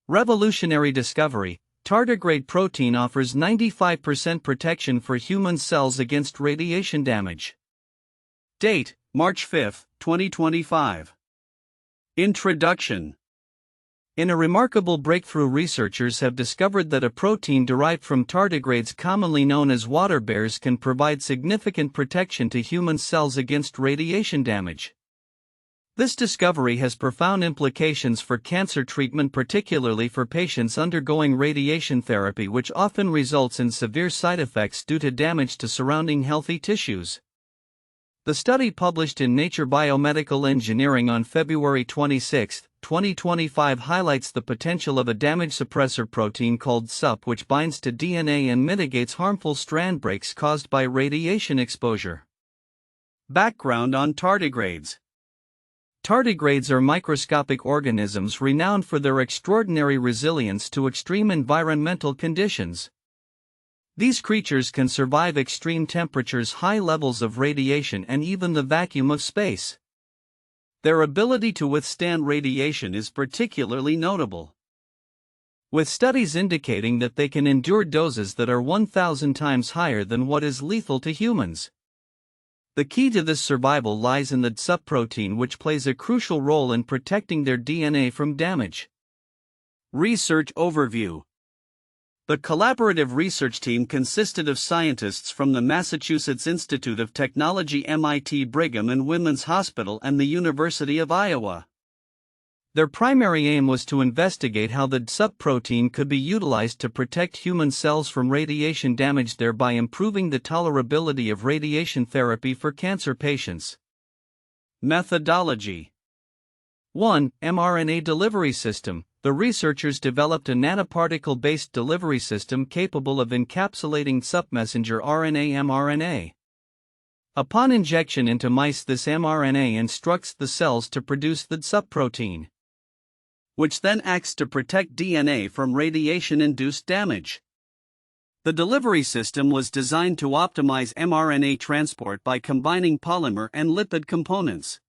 Revolutionary discovery: tardigrade protein offers 95% protection for human cells against radiation damage. Date: March 5, 2025. Introduction. In a remarkable breakthrough, researchers have discovered that a protein derived from tardigrades, commonly known as water bears, can provide significant protection to human cells against radiation damage. This discovery has profound implications for cancer treatment, particularly for patients undergoing radiation therapy, which often results in severe side effects due to damage to surrounding healthy tissues. The study, published in Nature Biomedical Engineering on February 26, 2025, highlights the potential of a damage suppressor protein called Dsup, which binds to DNA and mitigates harmful strand breaks caused by radiation exposure. Background on tardigrades. Tardigrades are microscopic organisms renowned for their extraordinary resilience to extreme environmental conditions. These creatures can survive extreme temperatures, high levels of radiation, and even the vacuum of space. Their ability to withstand radiation is particularly notable, with studies indicating that they can endure doses that are 1,000 times higher than what is lethal to humans. The key to this survival lies in the Dsup protein, which plays a crucial role in protecting their DNA from damage. Research overview. The collaborative research team consisted of scientists from the Massachusetts Institute of Technology, MIT, Brigham and Women's Hospital, and the University of Iowa. Their primary aim was to investigate how the Dsup protein could be utilized to protect human cells from radiation damage, thereby improving the tolerability of radiation therapy for cancer patients. Methodology. 1. mRNA delivery system. The researchers developed a nanoparticle-based delivery system capable of encapsulating Dsup messenger RNA mRNA. Upon injection into mice, this mRNA instructs the cells to produce the Dsup protein, which then acts to protect DNA from radiation-induced damage. The delivery system was designed to optimize mRNA transport by combining polymer and lipid components.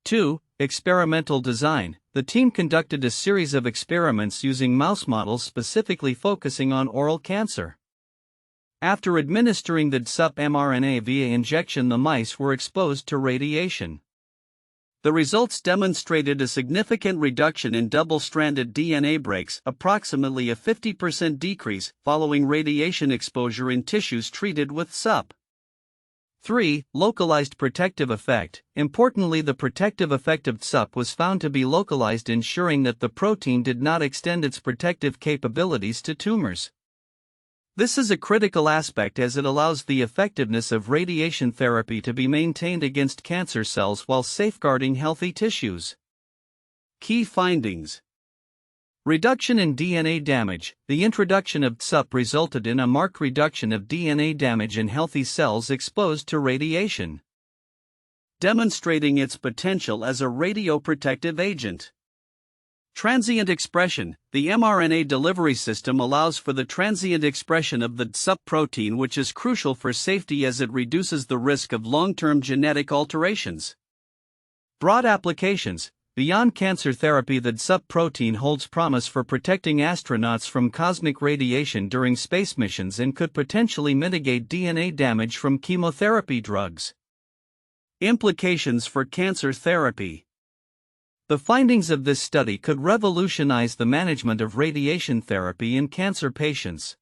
2. Experimental design. The team conducted a series of experiments using mouse models, specifically focusing on oral cancer. After administering the Dsup mRNA via injection, the mice were exposed to radiation. The results demonstrated a significant reduction in double-stranded DNA breaks, approximately a 50% decrease, following radiation exposure in tissues treated with Dsup. 3. Localized protective effect. Importantly, the protective effect of Dsup was found to be localized, ensuring that the protein did not extend its protective capabilities to tumors. This is a critical aspect, as it allows the effectiveness of radiation therapy to be maintained against cancer cells while safeguarding healthy tissues. Key findings. Reduction in DNA damage. The introduction of Dsup resulted in a marked reduction of DNA damage in healthy cells exposed to radiation, demonstrating its potential as a radioprotective agent. Transient expression. The mRNA delivery system allows for the transient expression of the Dsup protein, which is crucial for safety as it reduces the risk of long-term genetic alterations. Broad applications. Beyond cancer therapy, the Dsup protein holds promise for protecting astronauts from cosmic radiation during space missions and could potentially mitigate DNA damage from chemotherapy drugs. Implications for cancer therapy. The findings of this study could revolutionize the management of radiation therapy in cancer patients.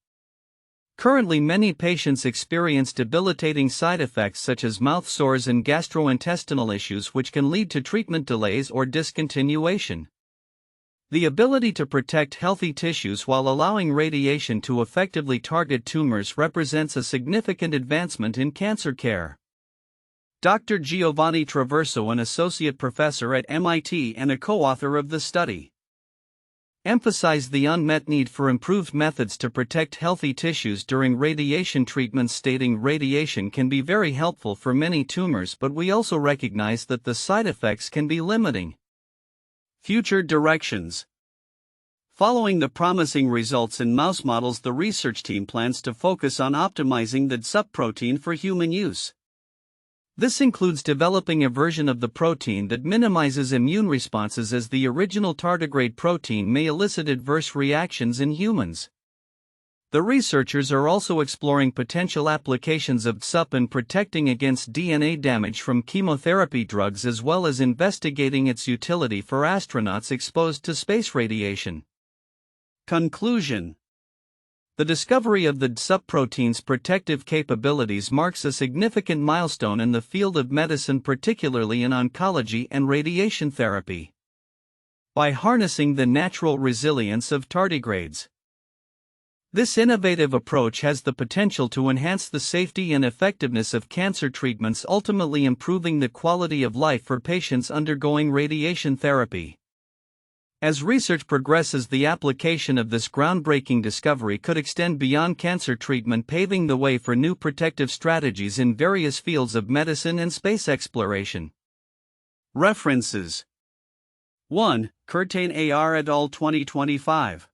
Currently, many patients experience debilitating side effects such as mouth sores and gastrointestinal issues, which can lead to treatment delays or discontinuation. The ability to protect healthy tissues while allowing radiation to effectively target tumors represents a significant advancement in cancer care. Dr. Giovanni Traverso, an associate professor at MIT and a co-author of the study, emphasized the unmet need for improved methods to protect healthy tissues during radiation treatments, stating, "Radiation can be very helpful for many tumors, but we also recognize that the side effects can be limiting." Future directions. Following the promising results in mouse models, the research team plans to focus on optimizing the Dsup protein for human use. This includes developing a version of the protein that minimizes immune responses, as the original tardigrade protein may elicit adverse reactions in humans. The researchers are also exploring potential applications of Dsup in protecting against DNA damage from chemotherapy drugs, as well as investigating its utility for astronauts exposed to space radiation. Conclusion: the discovery of the Dsup protein's protective capabilities marks a significant milestone in the field of medicine, particularly in oncology and radiation therapy. By harnessing the natural resilience of tardigrades, this innovative approach has the potential to enhance the safety and effectiveness of cancer treatments, ultimately improving the quality of life for patients undergoing radiation therapy. As research progresses, the application of this groundbreaking discovery could extend beyond cancer treatment, paving the way for new protective strategies in various fields of medicine and space exploration. References: 1. Curtain AR et al. 2025.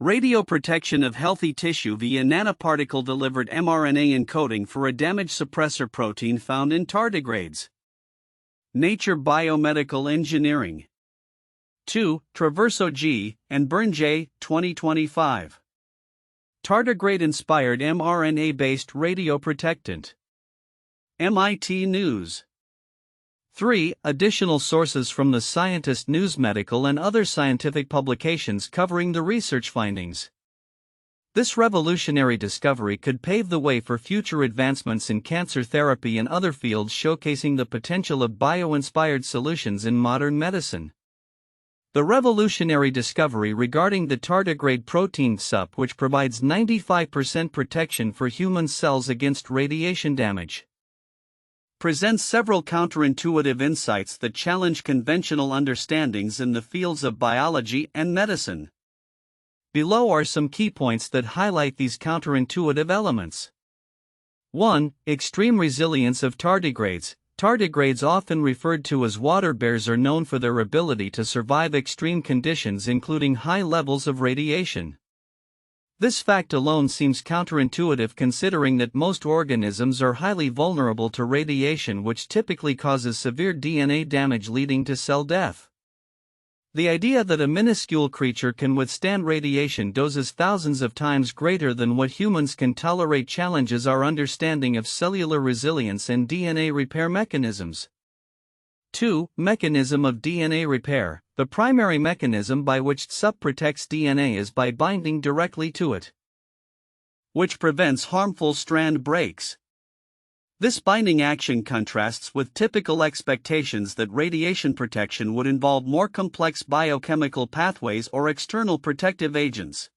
Radioprotection of healthy tissue via nanoparticle-delivered mRNA encoding for a damage suppressor protein found in tardigrades. Nature Biomedical Engineering. 2. Traverso G. and Byrne J. 2025. Tardigrade-inspired mRNA-based radioprotectant. MIT News. 3. Additional sources from the Scientist News, medical and other scientific publications covering the research findings. This revolutionary discovery could pave the way for future advancements in cancer therapy and other fields, showcasing the potential of bio-inspired solutions in modern medicine. The revolutionary discovery regarding the tardigrade protein Dsup, which provides 95% protection for human cells against radiation damage, presents several counterintuitive insights that challenge conventional understandings in the fields of biology and medicine. Below are some key points that highlight these counterintuitive elements. 1. Extreme resilience of tardigrades. Tardigrades, often referred to as water bears, are known for their ability to survive extreme conditions, including high levels of radiation. This fact alone seems counterintuitive, considering that most organisms are highly vulnerable to radiation, which typically causes severe DNA damage leading to cell death. The idea that a minuscule creature can withstand radiation doses thousands of times greater than what humans can tolerate challenges our understanding of cellular resilience and DNA repair mechanisms. 2. Mechanism of DNA repair. The primary mechanism by which Dsup protects DNA is by binding directly to it, which prevents harmful strand breaks. This binding action contrasts with typical expectations that radiation protection would involve more complex biochemical pathways or external protective agents.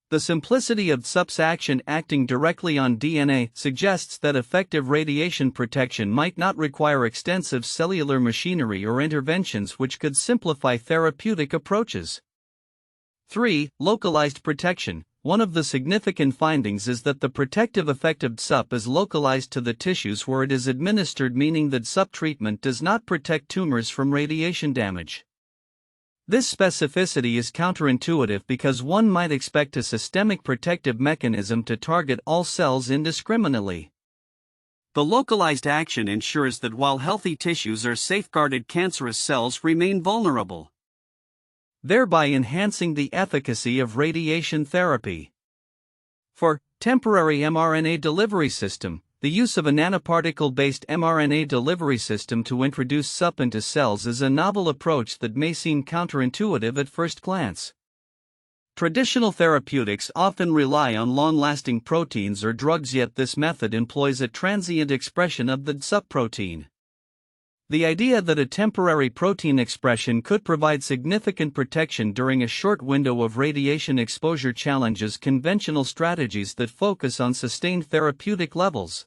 The simplicity of Tsup's action, acting directly on DNA, suggests that effective radiation protection might not require extensive cellular machinery or interventions, which could simplify therapeutic approaches. 3. Localized protection. One of the significant findings is that the protective effect of Dsup is localized to the tissues where it is administered, meaning that Dsup treatment does not protect tumors from radiation damage. This specificity is counterintuitive because one might expect a systemic protective mechanism to target all cells indiscriminately. The localized action ensures that while healthy tissues are safeguarded, cancerous cells remain vulnerable, thereby enhancing the efficacy of radiation therapy. For temporary mRNA delivery system, the use of a nanoparticle-based mRNA delivery system to introduce Dsup into cells is a novel approach that may seem counterintuitive at first glance. Traditional therapeutics often rely on long-lasting proteins or drugs, yet this method employs a transient expression of the Dsup protein. The idea that a temporary protein expression could provide significant protection during a short window of radiation exposure challenges conventional strategies that focus on sustained therapeutic levels.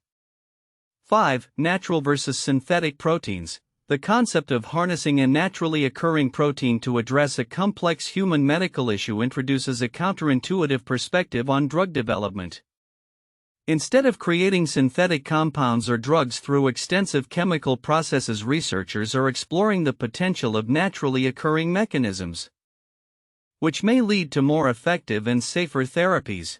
5. Natural versus synthetic proteins. The concept of harnessing a naturally occurring protein to address a complex human medical issue introduces a counterintuitive perspective on drug development. Instead of creating synthetic compounds or drugs through extensive chemical processes, researchers are exploring the potential of naturally occurring mechanisms, which may lead to more effective and safer therapies.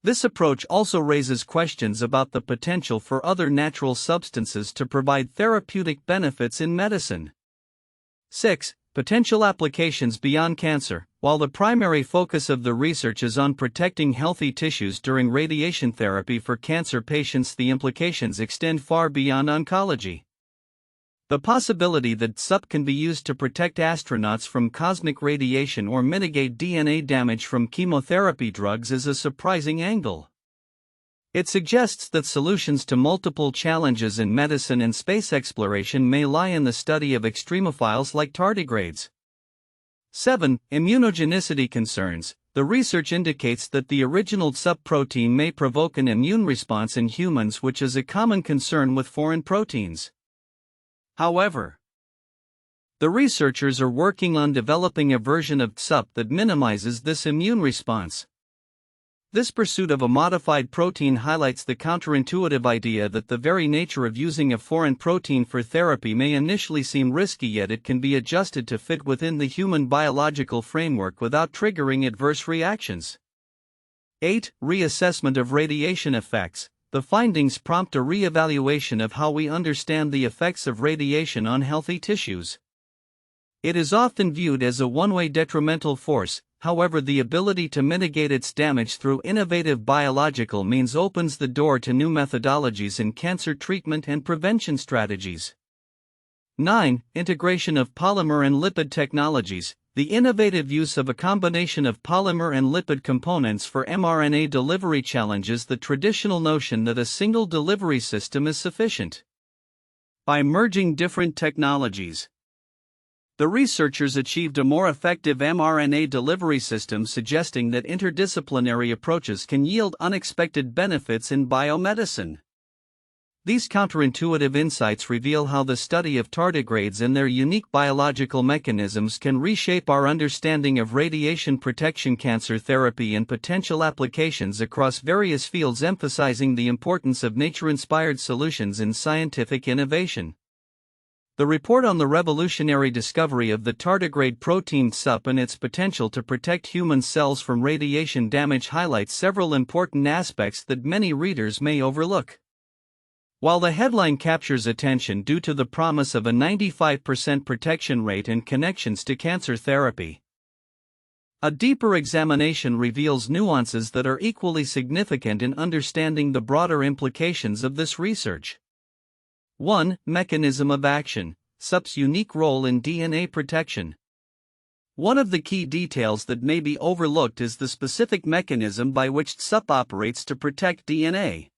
This approach also raises questions about the potential for other natural substances to provide therapeutic benefits in medicine. 6. Potential applications beyond cancer. While the primary focus of the research is on protecting healthy tissues during radiation therapy for cancer patients, the implications extend far beyond oncology. The possibility that Dsup can be used to protect astronauts from cosmic radiation or mitigate DNA damage from chemotherapy drugs is a surprising angle. It suggests that solutions to multiple challenges in medicine and space exploration may lie in the study of extremophiles like tardigrades. 7. Immunogenicity concerns. The research indicates that the original Dsup protein may provoke an immune response in humans, which is a common concern with foreign proteins. However, the researchers are working on developing a version of Dsup that minimizes this immune response. This pursuit of a modified protein highlights the counterintuitive idea that the very nature of using a foreign protein for therapy may initially seem risky, yet it can be adjusted to fit within the human biological framework without triggering adverse reactions. 8. Reassessment of radiation effects. The findings prompt a re-evaluation of how we understand the effects of radiation on healthy tissues. It is often viewed as a one-way detrimental force. However, the ability to mitigate its damage through innovative biological means opens the door to new methodologies in cancer treatment and prevention strategies. 9. Integration of polymer and lipid technologies. The innovative use of a combination of polymer and lipid components for mRNA delivery challenges the traditional notion that a single delivery system is sufficient. By merging different technologies, the researchers achieved a more effective mRNA delivery system, suggesting that interdisciplinary approaches can yield unexpected benefits in biomedicine. These counterintuitive insights reveal how the study of tardigrades and their unique biological mechanisms can reshape our understanding of radiation protection, cancer therapy, and potential applications across various fields, emphasizing the importance of nature-inspired solutions in scientific innovation. The report on the revolutionary discovery of the tardigrade protein Dsup and its potential to protect human cells from radiation damage highlights several important aspects that many readers may overlook. While the headline captures attention due to the promise of a 95% protection rate and connections to cancer therapy, a deeper examination reveals nuances that are equally significant in understanding the broader implications of this research. 1. Mechanism of action. Dsups' unique role in DNA protection. One of the key details that may be overlooked is the specific mechanism by which Dsup operates to protect DNA.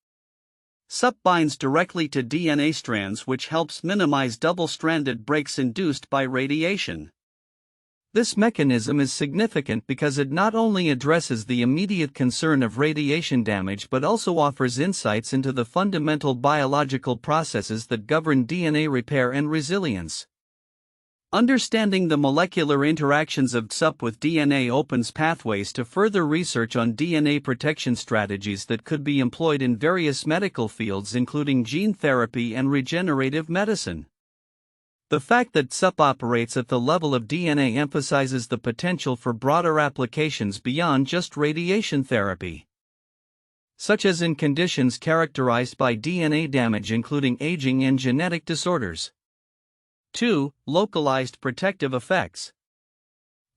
Dsup binds directly to DNA strands, which helps minimize double-stranded breaks induced by radiation. This mechanism is significant because it not only addresses the immediate concern of radiation damage but also offers insights into the fundamental biological processes that govern DNA repair and resilience. Understanding the molecular interactions of Dsup with DNA opens pathways to further research on DNA protection strategies that could be employed in various medical fields, including gene therapy and regenerative medicine. The fact that Dsup operates at the level of DNA emphasizes the potential for broader applications beyond just radiation therapy, such as in conditions characterized by DNA damage, including aging and genetic disorders. 2. Localized protective effects.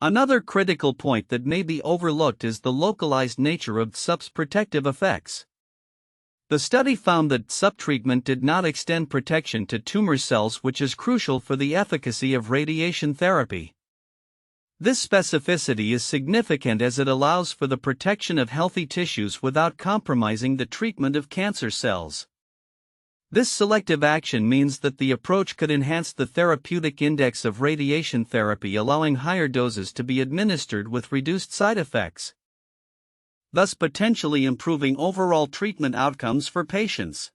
Another critical point that may be overlooked is the localized nature of Tsup's protective effects. The study found that Dsup treatment did not extend protection to tumor cells, which is crucial for the efficacy of radiation therapy. This specificity is significant as it allows for the protection of healthy tissues without compromising the treatment of cancer cells. This selective action means that the approach could enhance the therapeutic index of radiation therapy, allowing higher doses to be administered with reduced side effects, thus potentially improving overall treatment outcomes for patients.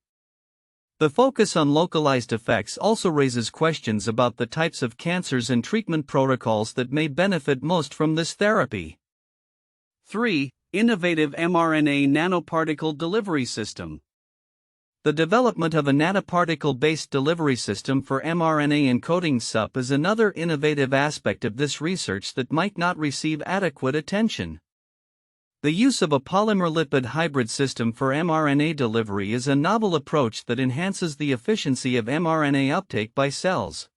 The focus on localized effects also raises questions about the types of cancers and treatment protocols that may benefit most from this therapy. 3. Innovative mRNA nanoparticle delivery system. The development of a nanoparticle-based delivery system for mRNA encoding Dsup is another innovative aspect of this research that might not receive adequate attention. The use of a polymer-lipid hybrid system for mRNA delivery is a novel approach that enhances the efficiency of mRNA uptake by cells.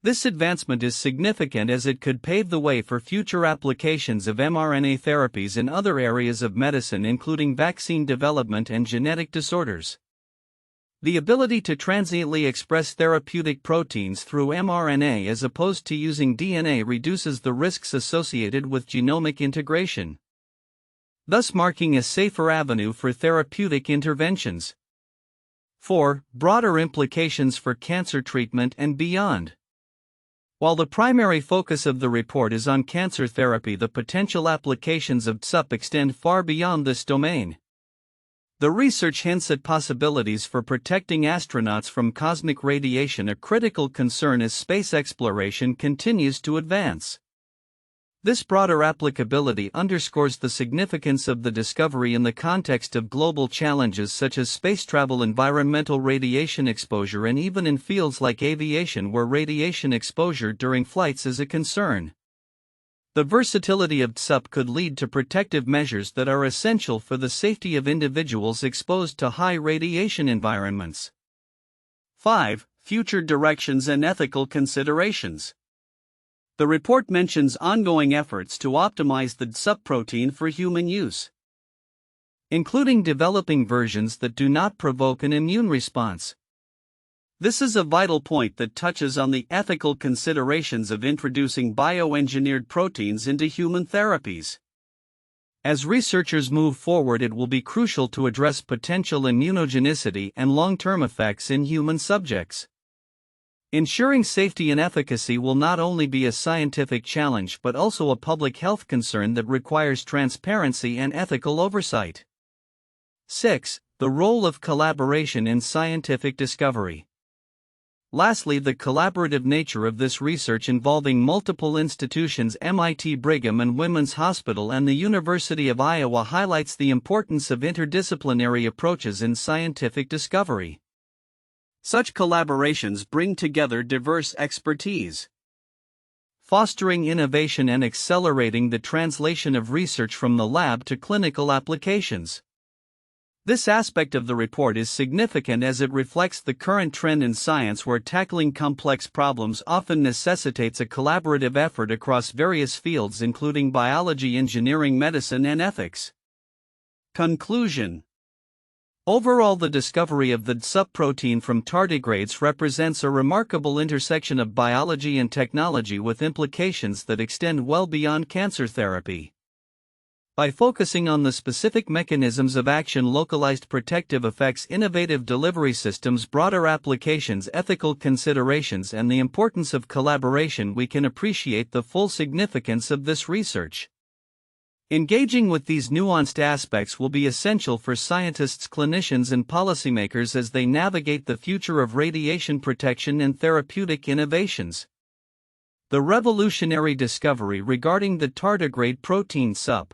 This advancement is significant as it could pave the way for future applications of mRNA therapies in other areas of medicine, including vaccine development and genetic disorders. The ability to transiently express therapeutic proteins through mRNA as opposed to using DNA reduces the risks associated with genomic integration, thus marking a safer avenue for therapeutic interventions. 4. Broader implications for cancer treatment and beyond. While the primary focus of the report is on cancer therapy, the potential applications of Dsup extend far beyond this domain. The research hints at possibilities for protecting astronauts from cosmic radiation, a critical concern as space exploration continues to advance. This broader applicability underscores the significance of the discovery in the context of global challenges such as space travel, environmental radiation exposure, and even in fields like aviation where radiation exposure during flights is a concern. The versatility of Dsup could lead to protective measures that are essential for the safety of individuals exposed to high radiation environments. 5. Future directions and ethical considerations. The report mentions ongoing efforts to optimize the Dsup protein for human use, including developing versions that do not provoke an immune response. This is a vital point that touches on the ethical considerations of introducing bioengineered proteins into human therapies. As researchers move forward, it will be crucial to address potential immunogenicity and long-term effects in human subjects. Ensuring safety and efficacy will not only be a scientific challenge but also a public health concern that requires transparency and ethical oversight. 6. The role of collaboration in scientific discovery. Lastly, the collaborative nature of this research involving multiple institutions, MIT Brigham and Women's Hospital and the University of Iowa, highlights the importance of interdisciplinary approaches in scientific discovery. Such collaborations bring together diverse expertise, fostering innovation and accelerating the translation of research from the lab to clinical applications. This aspect of the report is significant as it reflects the current trend in science where tackling complex problems often necessitates a collaborative effort across various fields including biology, engineering, medicine, and ethics. Conclusion. Overall, the discovery of the Dsup protein from tardigrades represents a remarkable intersection of biology and technology with implications that extend well beyond cancer therapy. By focusing on the specific mechanisms of action, localized protective effects, innovative delivery systems, broader applications, ethical considerations, and the importance of collaboration, we can appreciate the full significance of this research. Engaging with these nuanced aspects will be essential for scientists, clinicians, and policymakers as they navigate the future of radiation protection and therapeutic innovations. The revolutionary discovery regarding the tardigrade protein Dsup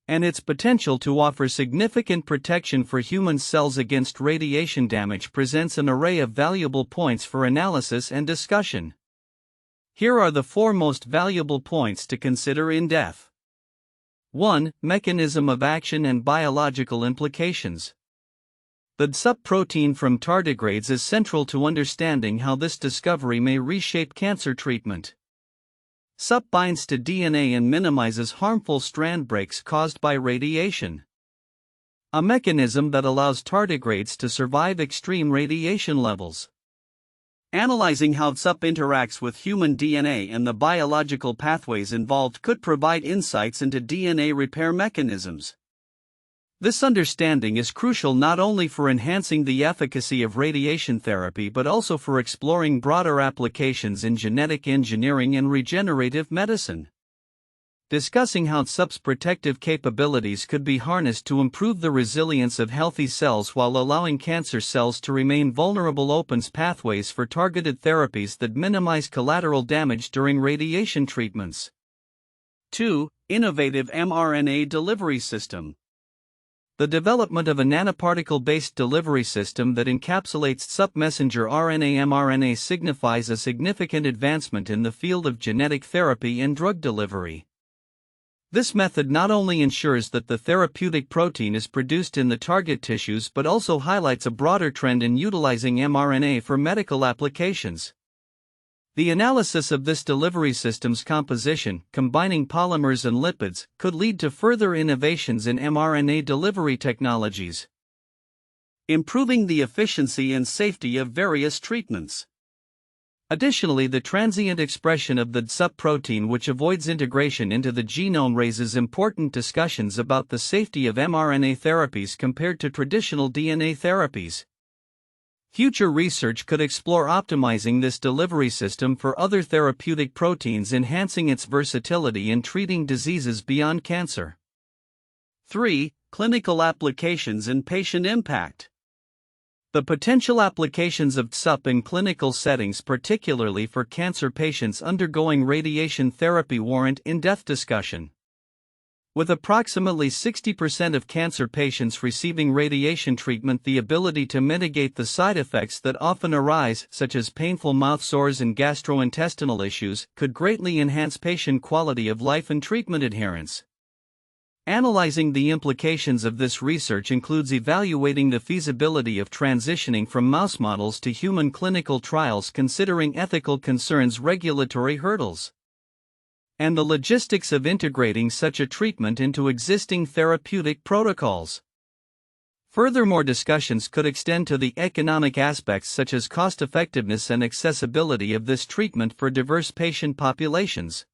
and its potential to offer significant protection for human cells against radiation damage presents an array of valuable points for analysis and discussion. Here are the 4 most valuable points to consider in depth. 1. Mechanism of action and biological implications. The Dsup protein from tardigrades is central to understanding how this discovery may reshape cancer treatment. Dsup binds to DNA and minimizes harmful strand breaks caused by radiation, a mechanism that allows tardigrades to survive extreme radiation levels. Analyzing how Dsup interacts with human DNA and the biological pathways involved could provide insights into DNA repair mechanisms. This understanding is crucial not only for enhancing the efficacy of radiation therapy but also for exploring broader applications in genetic engineering and regenerative medicine. Discussing how Tsup's protective capabilities could be harnessed to improve the resilience of healthy cells while allowing cancer cells to remain vulnerable opens pathways for targeted therapies that minimize collateral damage during radiation treatments. 2. Innovative mRNA delivery system. The development of a nanoparticle-based delivery system that encapsulates Dsup messenger RNA mRNA signifies a significant advancement in the field of genetic therapy and drug delivery. This method not only ensures that the therapeutic protein is produced in the target tissues but also highlights a broader trend in utilizing mRNA for medical applications. The analysis of this delivery system's composition, combining polymers and lipids, could lead to further innovations in mRNA delivery technologies, improving the efficiency and safety of various treatments. Additionally, the transient expression of the Dsup protein, which avoids integration into the genome, raises important discussions about the safety of mRNA therapies compared to traditional DNA therapies. Future research could explore optimizing this delivery system for other therapeutic proteins, enhancing its versatility in treating diseases beyond cancer. 3. Clinical applications and patient impact. The potential applications of Dsup in clinical settings, particularly for cancer patients undergoing radiation therapy, warrant in-depth discussion. With approximately 60% of cancer patients receiving radiation treatment, the ability to mitigate the side effects that often arise, such as painful mouth sores and gastrointestinal issues, could greatly enhance patient quality of life and treatment adherence. Analyzing the implications of this research includes evaluating the feasibility of transitioning from mouse models to human clinical trials, considering ethical concerns, regulatory hurdles, and the logistics of integrating such a treatment into existing therapeutic protocols. Furthermore, discussions could extend to the economic aspects such as cost-effectiveness and accessibility of this treatment for diverse patient populations.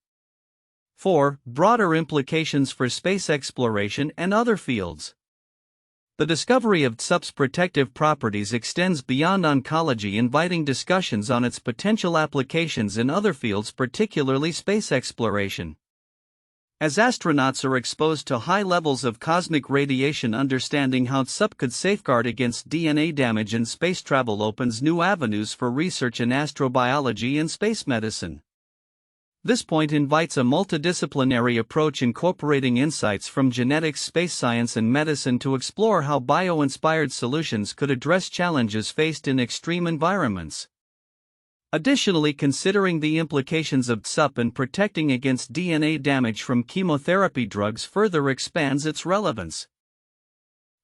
4. Broader implications for space exploration and other fields. The discovery of Dsup's protective properties extends beyond oncology, inviting discussions on its potential applications in other fields, particularly space exploration. As astronauts are exposed to high levels of cosmic radiation, understanding how Dsup could safeguard against DNA damage in space travel opens new avenues for research in astrobiology and space medicine. This point invites a multidisciplinary approach, incorporating insights from genetics, space science, and medicine to explore how bio-inspired solutions could address challenges faced in extreme environments. Additionally, considering the implications of Dsup in protecting against DNA damage from chemotherapy drugs further expands its relevance,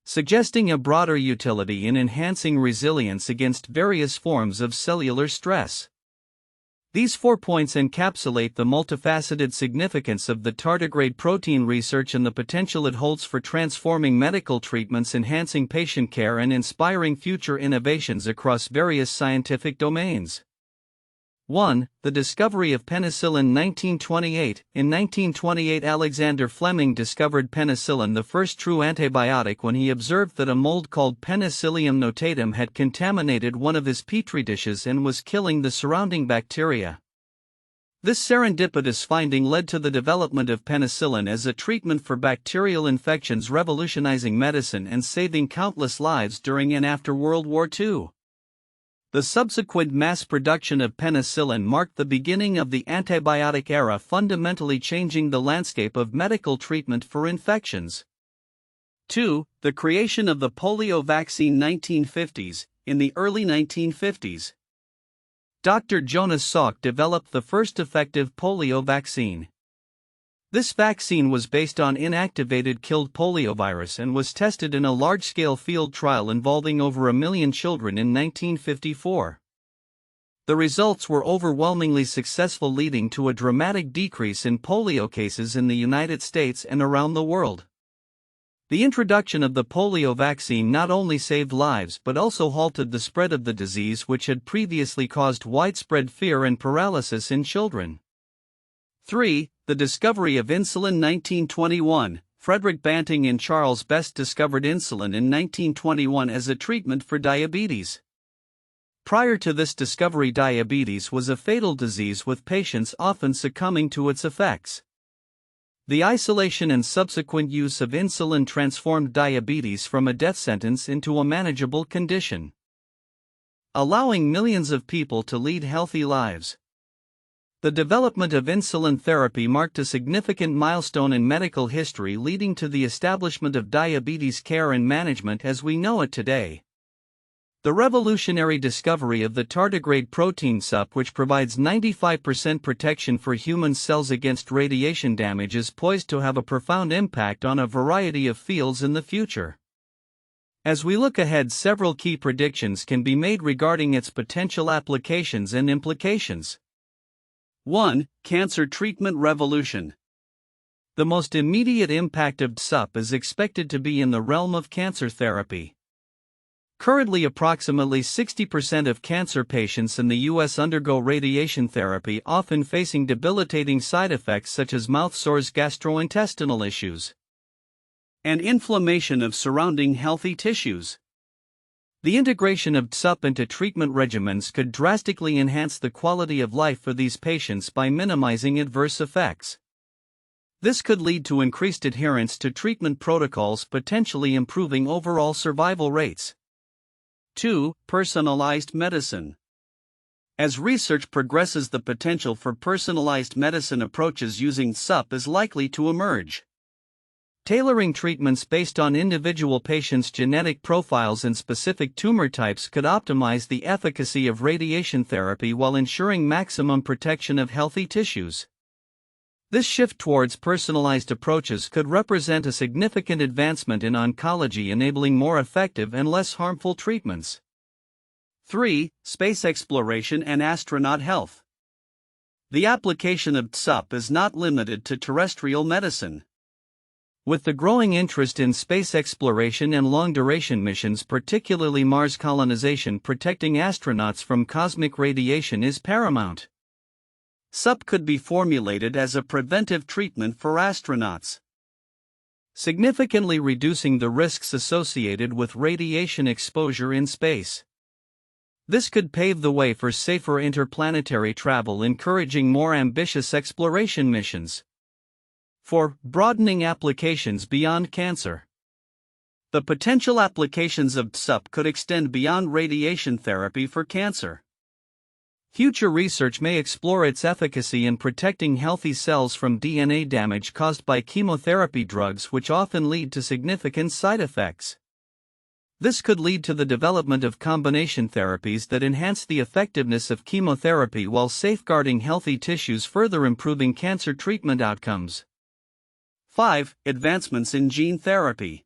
suggesting a broader utility in enhancing resilience against various forms of cellular stress. These 4 points encapsulate the multifaceted significance of the tardigrade protein research and the potential it holds for transforming medical treatments, enhancing patient care, and inspiring future innovations across various scientific domains. 1. The discovery of penicillin. 1928. In 1928, Alexander Fleming discovered penicillin, the first true antibiotic, when he observed that a mold called Penicillium notatum had contaminated one of his petri dishes and was killing the surrounding bacteria. This serendipitous finding led to the development of penicillin as a treatment for bacterial infections, revolutionizing medicine and saving countless lives during and after World War II. The subsequent mass production of penicillin marked the beginning of the antibiotic era, fundamentally changing the landscape of medical treatment for infections. 2. The creation of the polio vaccine. 1950s. In the early 1950s, Dr. Jonas Salk developed the first effective polio vaccine. This vaccine was based on inactivated killed poliovirus and was tested in a large-scale field trial involving over 1 million children in 1954. The results were overwhelmingly successful, leading to a dramatic decrease in polio cases in the United States and around the world. The introduction of the polio vaccine not only saved lives but also halted the spread of the disease, which had previously caused widespread fear and paralysis in children. 3. The discovery of insulin. 1921. Frederick Banting and Charles Best discovered insulin in 1921 as a treatment for diabetes. Prior to this discovery, diabetes was a fatal disease, with patients often succumbing to its effects. The isolation and subsequent use of insulin transformed diabetes from a death sentence into a manageable condition, allowing millions of people to lead healthy lives. The development of insulin therapy marked a significant milestone in medical history, leading to the establishment of diabetes care and management as we know it today. The revolutionary discovery of the tardigrade protein Dsup, which provides 95% protection for human cells against radiation damage, is poised to have a profound impact on a variety of fields in the future. As we look ahead, several key predictions can be made regarding its potential applications and implications. 1. Cancer treatment revolution. The most immediate impact of Dsup is expected to be in the realm of cancer therapy. Currently, approximately 60% of cancer patients in the U.S. undergo radiation therapy, often facing debilitating side effects such as mouth sores, gastrointestinal issues, and inflammation of surrounding healthy tissues. The integration of Dsup into treatment regimens could drastically enhance the quality of life for these patients by minimizing adverse effects. This could lead to increased adherence to treatment protocols, potentially improving overall survival rates. 2. Personalized medicine. As research progresses, the potential for personalized medicine approaches using Dsup is likely to emerge. Tailoring treatments based on individual patients' genetic profiles and specific tumor types could optimize the efficacy of radiation therapy while ensuring maximum protection of healthy tissues. This shift towards personalized approaches could represent a significant advancement in oncology, enabling more effective and less harmful treatments. 3. Space exploration and astronaut health. The application of Dsup is not limited to terrestrial medicine. With the growing interest in space exploration and long-duration missions, particularly Mars colonization, protecting astronauts from cosmic radiation is paramount. Dsup could be formulated as a preventive treatment for astronauts, significantly reducing the risks associated with radiation exposure in space. This could pave the way for safer interplanetary travel, encouraging more ambitious exploration missions. 4. Broadening applications beyond cancer. The potential applications of Dsup could extend beyond radiation therapy for cancer. Future research may explore its efficacy in protecting healthy cells from DNA damage caused by chemotherapy drugs, which often lead to significant side effects. This could lead to the development of combination therapies that enhance the effectiveness of chemotherapy while safeguarding healthy tissues, further improving cancer treatment outcomes. 5. Advancements in gene therapy.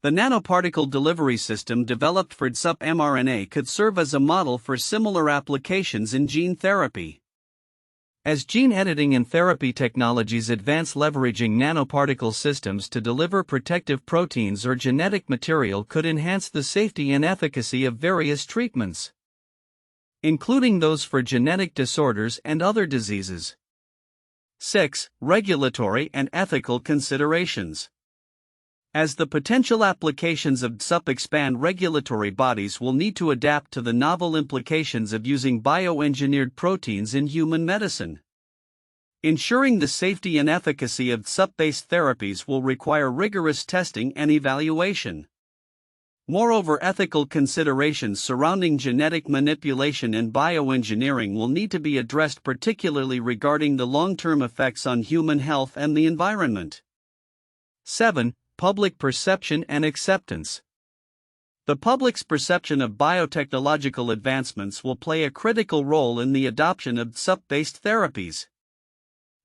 The nanoparticle delivery system developed for Dsup mRNA could serve as a model for similar applications in gene therapy. As gene editing and therapy technologies advance, leveraging nanoparticle systems to deliver protective proteins or genetic material could enhance the safety and efficacy of various treatments, including those for genetic disorders and other diseases. 6. Regulatory and ethical considerations. As the potential applications of Dsup expand, regulatory bodies will need to adapt to the novel implications of using bioengineered proteins in human medicine. Ensuring the safety and efficacy of Dsup-based therapies will require rigorous testing and evaluation. Moreover, ethical considerations surrounding genetic manipulation and bioengineering will need to be addressed, particularly regarding the long-term effects on human health and the environment. 7. Public perception and acceptance. The public's perception of biotechnological advancements will play a critical role in the adoption of Dsup-based therapies.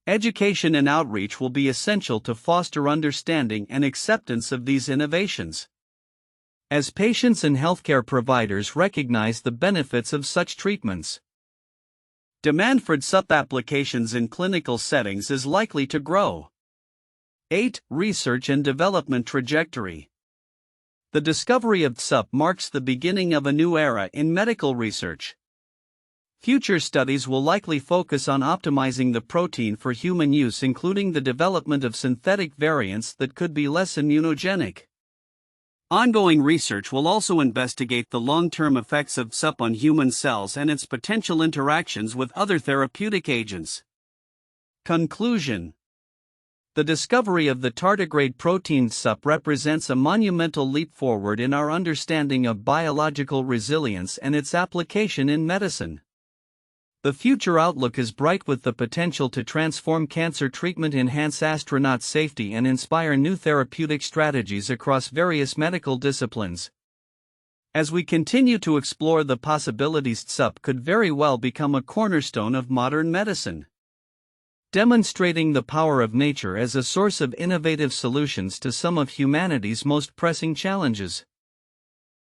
Education and outreach will be essential to foster understanding and acceptance of these innovations. As patients and healthcare providers recognize the benefits of such treatments, demand for Dsup applications in clinical settings is likely to grow. 8. Research and development trajectory. The discovery of Dsup marks the beginning of a new era in medical research. Future studies will likely focus on optimizing the protein for human use, including the development of synthetic variants that could be less immunogenic. Ongoing research will also investigate the long-term effects of Dsup on human cells and its potential interactions with other therapeutic agents. Conclusion. The discovery of the tardigrade protein Dsup represents a monumental leap forward in our understanding of biological resilience and its application in medicine. The future outlook is bright, with the potential to transform cancer treatment, enhance astronaut safety, and inspire new therapeutic strategies across various medical disciplines. As we continue to explore the possibilities, Dsup could very well become a cornerstone of modern medicine, demonstrating the power of nature as a source of innovative solutions to some of humanity's most pressing challenges.